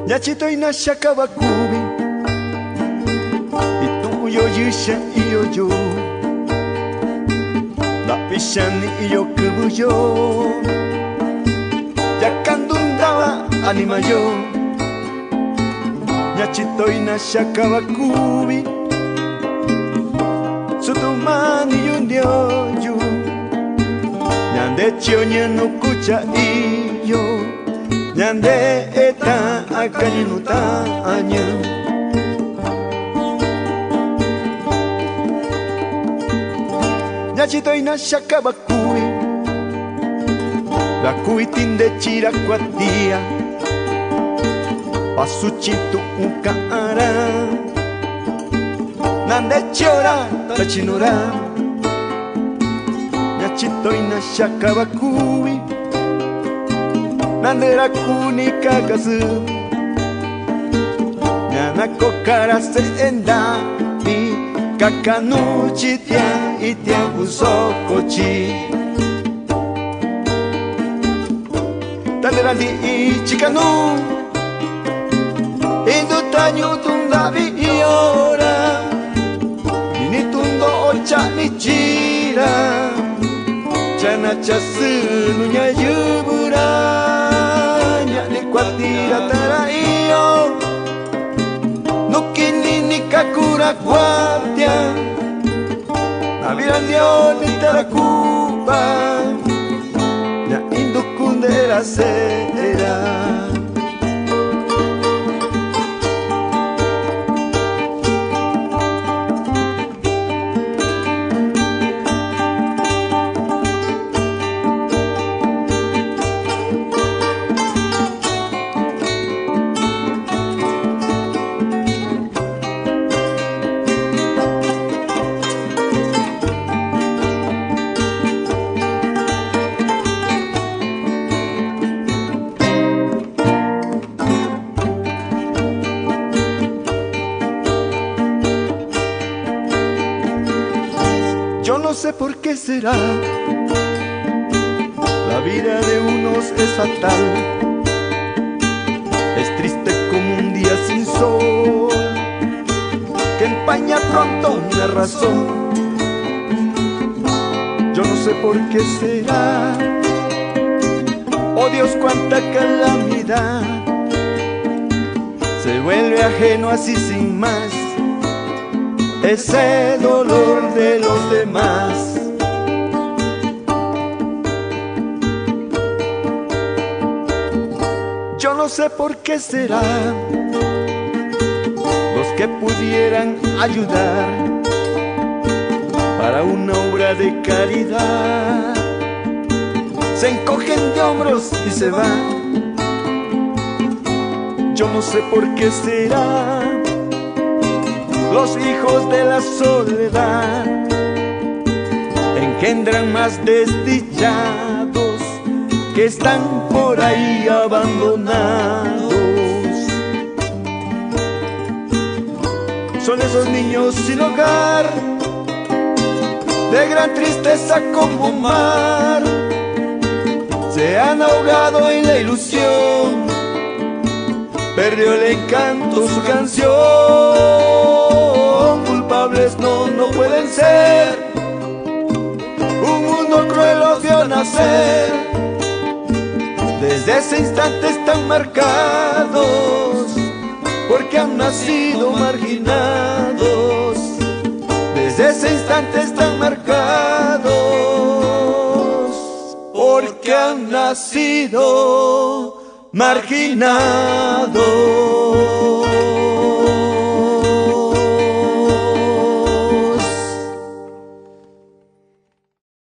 Nyachito inashaka wakubi Ituyo yusha iyo yo Lapishani iyo kubuyo Yakandundawa anima yo Nyachito inashaka wakubi Sutumani yundio yu Nyande chionya no kucha iyo Nyande eta akani no taanya Nyachito inashaka bakui Bakui tinde chirakuatia Pasuchitu ukara Nande chora tachinora Nyachito inashaka bakui Nandera kuni kagazu Nyanako karase enda Mi kakanuchi tia itia usokochi Tandera di ichikanu Indu tanyu tundabi iora Nini tundo ocha nichira Chana chasu nya yubura Kwatira tara iyo Nukini ni kakura kwatia Navirandio ni tarakuba Nya indukundera sera Yo no sé por qué será La vida de unos es fatal Es triste como un día sin sol Que empaña pronto una razón Yo no sé por qué será Oh Dios, cuánta calamidad Se vuelve ajeno así sin más Ese dolor de los demás Yo no sé por qué será Los que pudieran ayudar Para una obra de caridad Se encogen de hombros y se van Yo no sé por qué será Los hijos de la soledad engendran más desdichados que están por ahí abandonados. Son esos niños sin hogar, de gran tristeza como mar, se han ahogado en la ilusión, perdió el encanto su canción. Culpables no pueden ser, un mundo cruel los vio nacer. Desde ese instante están marcados, porque han nacido marginados. Desde ese instante están marcados, porque han nacido marginados.